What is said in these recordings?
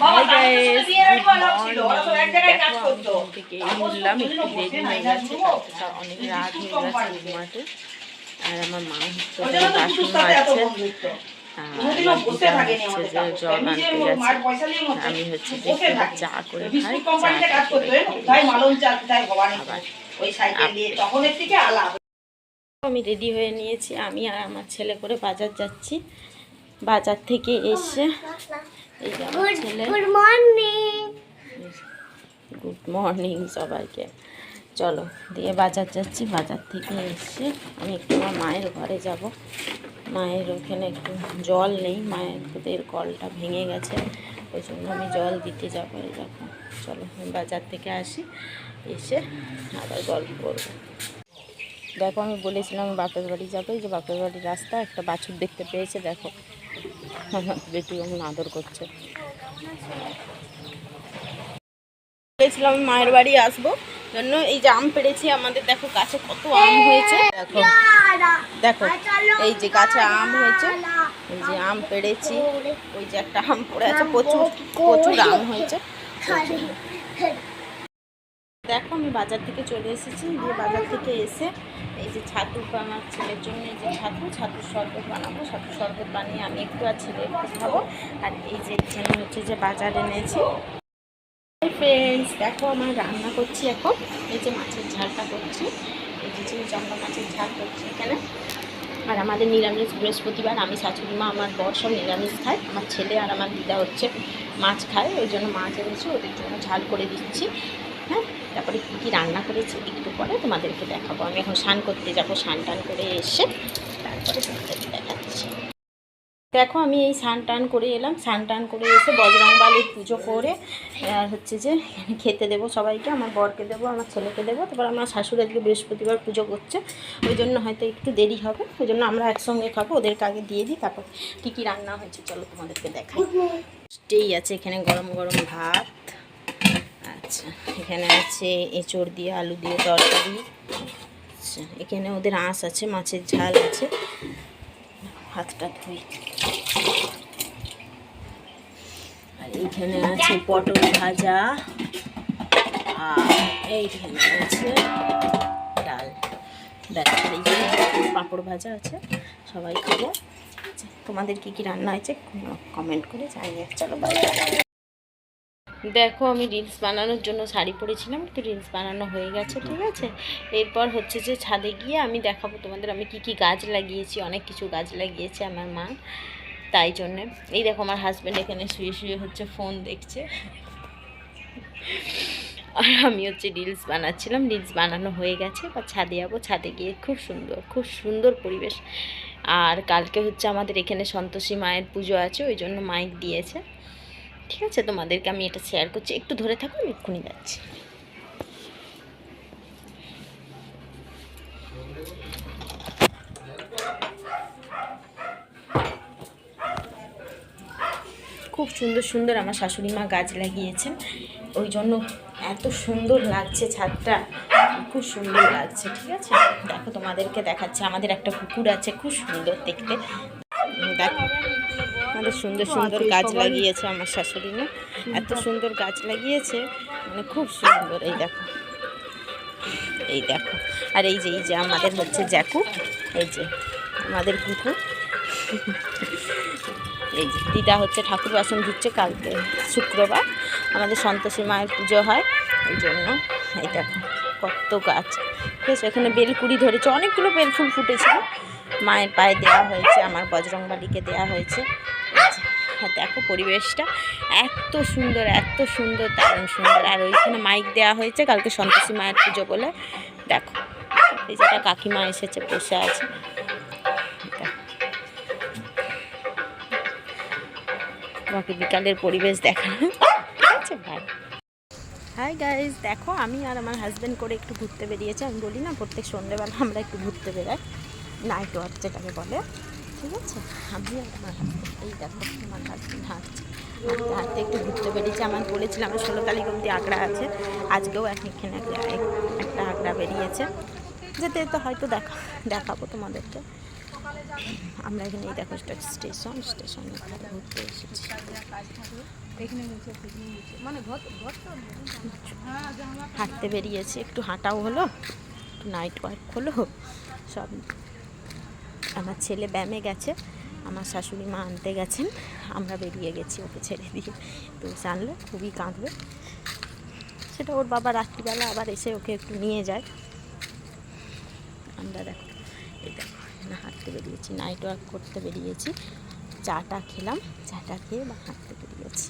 Hi guys, good morning. দেখো আমি ঘুম থেকে উঠলাম, একটু দেরি হয়ে গেছে, অনেক রাত হয়ে গেছে ঘুমাতে। আর আমার মা হচ্ছে বাসন মাজছে, হচ্ছে যে জল আনতে গেছে। আমি হচ্ছে যে একটু চা করে খাই, আমি রেডি হয়ে নিয়েছি। আমি আর আমার ছেলে করে বাজার যাচ্ছি। বাজার থেকে এসে এই যে আমার ছেলে, গুড মর্নিং, গুড মর্নিং সবাইকে। চলো দিয়ে বাজার যাচ্ছি। বাজার থেকে এসে আমি একটু আমার মায়ের ঘরে যাব। মায়ের ওখানে একটু জল নেই, মায়ের ওদের কলটা ভেঙে গেছে, ওই জন্য আমি জল দিতে যাবো। এই দেখো, চলো আমি বাজার থেকে আসি, এসে আবার গল্প করবো। দেখো আমি বলেছিলাম বাপের বাড়ি যাবো, এই যে বাপের বাড়ির রাস্তা, একটা বাছুর দেখতে পেয়েছে, দেখো বেটু এমন আদর করছে। বলেছিলাম মায়ের বাড়ি আসবো জন্য এই যে আম পেড়েছি আমাদের, দেখো গাছে কত আম হয়েছে, দেখো দেখো এই যে গাছে আম হয়েছে, এই যে আম পেড়েছি, ওই যে একটা আম পড়ে আছে, প্রচুর প্রচুর আম হয়েছে। দেখো আমি বাজার থেকে চলে এসেছি, দিয়ে বাজার থেকে এসে এই যে ছাতু আমার ছেলের জন্য, এই যে ছাতুর শরবত বানাবো। ছাতুর শরবত বানিয়ে আমি একটু আর ছেলে একটু খাবো। আর এই যে এখানে হচ্ছে যে বাজার এনেছি। ফ্রেন্ডস দেখো আমার রান্না করছি এখন, এই যে মাছের ঝালটা করছি, এই যে চিংড়ি মাছের ঝাল করছি এখানে। আর আমাদের নিরামিষ বৃহস্পতিবার, আমি শাশুড়ি মা আমার বর সব নিরামিষ খায়, আমার ছেলে আর আমার দিদা হচ্ছে মাছ খায়, ওই জন্য মাছ এনেছি, ওদের জন্য ঝাল করে দিচ্ছি। হ্যাঁ, তারপরে কী কী রান্না করেছি একটু পরে তোমাদেরকে দেখাবো। আমি এখন স্নান করতে যাবো, স্নান টান করে এসে তারপরে তোমাদেরকে দেখাচ্ছি। দেখো আমি এই স্নান টান করে এলাম, স্নান টান করে এসে বজরংবলীর পুজো করে আর হচ্ছে যে খেতে দেবো সবাইকে, আমার বরকে দেবো, আমার ছেলেকে দেবো। তারপর আমার শাশুড়ি আজকে বৃহস্পতিবার পুজো করছে, ওই জন্য হয়তো একটু দেরি হবে, ওই জন্য আমরা একসঙ্গে খাবো, ওদেরকে আগে দিয়ে দিই। তারপর কী কী রান্না হয়েছে চলো তোমাদেরকে দেখাই। স্টেই আছে এখানে গরম গরম ভাত, আচ্ছা এখানে আছে এঁচড় দিয়ে আলু দিয়ে তরকারি, আচ্ছা এখানে ওদের আঁশ আছে, মাছের ঝাল আছে, হাতটা ধুই। আর এইখানে আছে পটল ভাজা, আর এইখানে আছে ডাল, দেখো এই যে পাঁপড় ভাজা আছে, সবাই খাবো। তোমাদের কি কি রান্না হয়েছে কমেন্ট করে জানিয়ে। চলো বাই। দেখো আমি রিলস বানানোর জন্য শাড়ি পরেছিলাম, তো রিলস বানানো হয়ে গেছে, ঠিক আছে। এরপর হচ্ছে যে ছাদে গিয়ে আমি দেখাবো তোমাদের আমি কি কি গাছ লাগিয়েছি, অনেক কিছু গাছ লাগিয়েছে আমার মা, তাই জন্যে। এই দেখো আমার হাজব্যান্ড এখানে শুয়ে শুয়ে হচ্ছে ফোন দেখছে, আর আমি হচ্ছে রিলস বানাচ্ছিলাম। রিলস বানানো হয়ে গেছে, বা ছাদে যাবো, ছাদে গিয়ে খুব সুন্দর পরিবেশ। আর কালকে হচ্ছে আমাদের এখানে সন্তোষী মায়ের পুজো আছে, ওই জন্য মাইক দিয়েছে, ঠিক আছে। তোমাদেরকে আমি এটা শেয়ার করছি, একটু ধরে থাকো, আমি এক্ষুনি যাচ্ছি। খুব সুন্দর আমার শাশুড়ি মা গাছ লাগিয়েছেন, ওই জন্য এত সুন্দর লাগছে ছাদটা, খুব সুন্দর লাগছে, ঠিক আছে। দেখো তোমাদেরকে দেখাচ্ছে, আমাদের একটা কুকুর আছে, খুব সুন্দর দেখতে। দেখো আমাদের সুন্দর গাছ লাগিয়েছে আমার শাশুড়ি মা, এত সুন্দর গাছ লাগিয়েছে, মানে খুব সুন্দর। এই দেখো আর এই যে আমাদের হচ্ছে জ্যাকু, এই যে আমাদের কুকুর। এই যে দিদা হচ্ছে ঠাকুর বাসন ধুচ্ছে, কালকে শুক্রবার আমাদের সন্তোষী মায়ের পুজো হয়, ওই জন্য। এই দেখো কত গাছ, ঠিক আছে। এখানে বেলকুড়ি ধরেছে, অনেকগুলো বেলফুল ফুটেছিল, মায়ের পায়ে দেওয়া হয়েছে, আমার বজরংবলীকে দেওয়া হয়েছে। দেখো পরিবেশটা এত সুন্দর দারুণ সুন্দর। আর ওইখানে মাইক দেওয়া হয়েছে কালকে সন্তোষী মায়ের পুজো বলে, দেখো এই যেটা কাকিমা এসেছে বসে আছে। তোমাকে বিকালের পরিবেশ দেখানো, ঠিক আছে ভাই। হাই গাইজ, দেখো আমি আর আমার হাজব্যান্ড করে একটু ঘুরতে বেরিয়েছে। আমি বলি না প্রত্যেক সন্ধ্যেবেলা আমরা একটু ঘুরতে বেরাই, নাইট ওয়াক যেটাকে বলে, ঠিক আছে। আমি আর আমার হাজব্যান্ড, এই দেখো আমার হাজব্যান্ড হাঁটছে, হাঁটতে একটু ঘুরতে বেরিয়েছে। আমার বলেছিলাম আমার 16 তারিখ অবধি আগ্রা আছে, আজকেও এখানে একটা আগ্রা বেরিয়েছে, যেতে যেতে হয়তো দেখাবো তোমাদেরকে। আমরা এখানে এই দেখো স্টেশনে ঘুরতে এসেছি। হাঁটতে বেরিয়েছি, একটু হাঁটাও হলো, একটু নাইট ওয়ার্ক হলো সব। আমার ছেলে ব্যায়ামে গেছে, আমার শাশুড়ি মা আনতে গেছেন, আমরা বেরিয়ে গেছি ওকে ছেড়ে দিয়ে। তো জানলে খুবই কাঁদবে, সেটা ওর বাবা রাত্রিবেলা আবার এসে ওকে একটু নিয়ে যায়। আমরা দেখো এই দেখো হাঁটতে বেরিয়েছি, নাইট ওয়ার্ক করতে বেরিয়েছি, চাটা খেলাম, চাটা খেয়ে বা হাঁটতে বেরিয়েছি।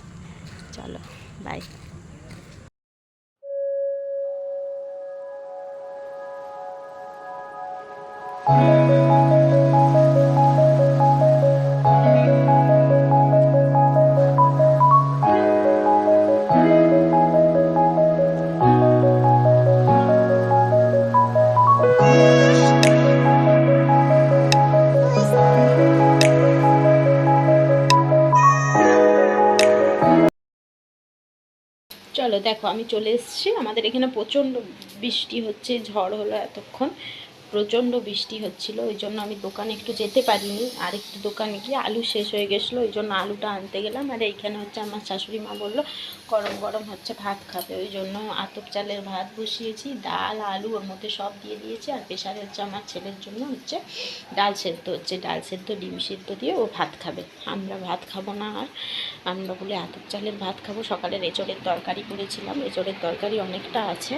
চলো বাই। চলো দেখো আমি চলে এসেছি, আমাদের এখানে প্রচণ্ড বৃষ্টি হচ্ছে, ঝড় হলো এতক্ষণ, প্রচণ্ড বৃষ্টি হচ্ছিল, ওই জন্য আমি দোকানে একটু যেতে পারিনি। আর একটু দোকানে গিয়ে আলু শেষ হয়ে গেছিলো, ওই জন্য আলুটা আনতে গেলাম। আর এইখানে হচ্ছে আমার শাশুড়ি মা বললো গরম গরম হচ্ছে ভাত খাবে, ওই জন্য আতপ চালের ভাত বসিয়েছি, ডাল আলু ওর মধ্যে সব দিয়ে দিয়েছি। আর প্রেশারে হচ্ছে আমার ছেলের জন্য হচ্ছে ডাল সেদ্ধ হচ্ছে, ডাল সেদ্ধ ডিম সেদ্ধ দিয়ে ও ভাত খাবে, আমরা ভাত খাবো না। আর আমরা বলে আতপ চালের ভাত খাবো। সকালের এঁচড়ের তরকারি করেছিলাম, এঁচড়ের তরকারি অনেকটা আছে।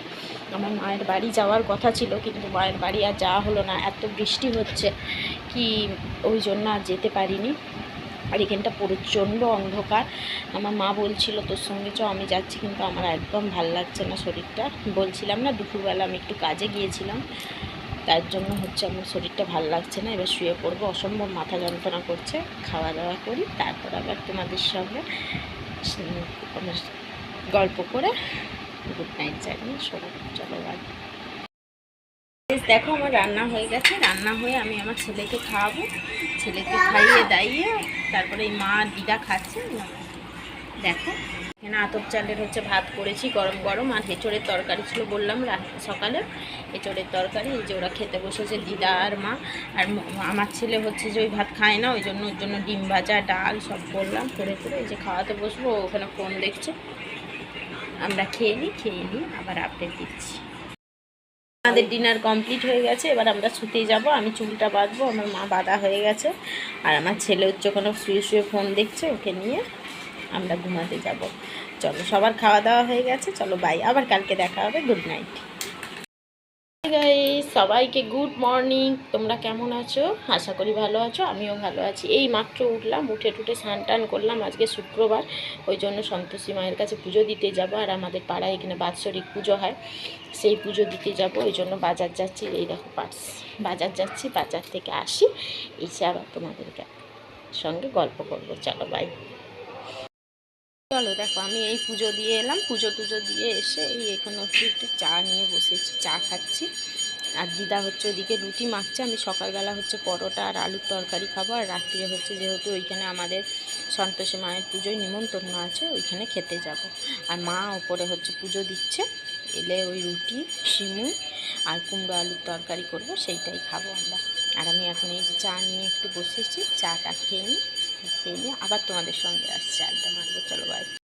আমার মায়ের বাড়ি যাওয়ার কথা ছিল, কিন্তু মায়ের বাড়ি আর যাওয়া হলো না, এত বৃষ্টি হচ্ছে কি ওই জন্য আর যেতে পারিনি। আর এখানটা প্রচণ্ড অন্ধকার। আমার মা বলছিল তোর সঙ্গে চ, আমি যাচ্ছি, কিন্তু আমার একদম ভাল লাগছে না শরীরটা। বলছিলাম না দুপুরবেলা আমি একটু কাজে গিয়েছিলাম, তার জন্য হচ্ছে আমার শরীরটা ভাল লাগছে না। এবার শুয়ে পড়বো, অসম্ভব মাথা যন্ত্রণা করছে। খাওয়া দাওয়া করি, তারপর আবার তোমাদের সঙ্গে গল্প করে গুড নাইট জানিয়ে শোনো। চলো বাই। দেখো আমার রান্না হয়ে গেছে, রান্না হয়ে আমি আমার ছেলেকে খাওয়াবো, ছেলেকে খাইয়ে দাইয়ে তারপরে এই মা দিদা খাচ্ছে। দেখো এখানে আতপ চালের হচ্ছে ভাত করেছি গরম গরম, আর এঁচড়ের তরকারি ছিল বললাম সকালে, এঁচড়ের তরকারি। এই যে ওরা খেতে বসেছে দিদা আর মা। আর আমার ছেলে হচ্ছে যে ওই ভাত খায় না, ওই জন্য ওর জন্য ডিম ভাজা ডাল সব করলাম, করে এই যে খাওয়াতে বসবো, ওখানে ফোন দেখছে। আমরা খেয়ে নিই আবার আপডেট দিচ্ছি। আমাদের ডিনার কমপ্লিট হয়ে গেছে, এবার আমরা শুতেই যাব। আমি চুলটা বাঁধবো, আমার মা বাঁধা হয়ে গেছে। আর আমার ছেলে হচ্ছে ওখানে শুয়ে শুয়ে ফোন দেখছে, ওকে নিয়ে আমরা ঘুমাতে যাব। চলো সবার খাওয়া দাওয়া হয়ে গেছে, চলো বাই, আবার কালকে দেখা হবে। গুড নাইট গাইস, সবাইকে গুড মর্নিং। তোমরা কেমন আছো? আশা করি ভালো আছো, আমিও ভালো আছি। এই মাত্র উঠলাম, উঠে স্নান টান করলাম। আজকে শুক্রবার, ওই জন্য সন্তোষী মায়ের কাছে পুজো দিতে যাব। আর আমাদের পাড়ায় এখানে বাৎসরিক পুজো হয়, সেই পুজো দিতে যাব, ওই জন্য বাজার যাচ্ছি। এই দেখো পার্স, বাজার যাচ্ছি, বাজার থেকে আসি, এসে আবার তোমাদের সঙ্গে গল্প করবো। চলো বাই। চলো দেখো আমি এই পুজো দিয়ে এলাম, পুজো টুজো দিয়ে এসে এই এখানে হচ্ছে একটু চা নিয়ে বসেছি, চা খাচ্ছি। আর দিদা হচ্ছে ওদিকে রুটি মাখছে, আমি সকালবেলা হচ্ছে পরোটা আর আলুর তরকারি খাবো। আর রাত্রে হচ্ছে যেহেতু ওইখানে আমাদের সন্তোষী মায়ের পুজোয় নিমন্ত্রণ আছে, ওইখানে খেতে যাব। আর মা ওপরে হচ্ছে পুজো দিচ্ছে, এলে ওই রুটি সিমুই আর কুমড়ো আলুর তরকারি করব, সেইটাই খাবো আমরা। আর আমি এখন এই যে চা নিয়ে একটু বসেছি, চাটা খেয়ে নিই আবার তোমাদের সঙ্গে আসছি, আড্ডা মারবো। চলো বাই।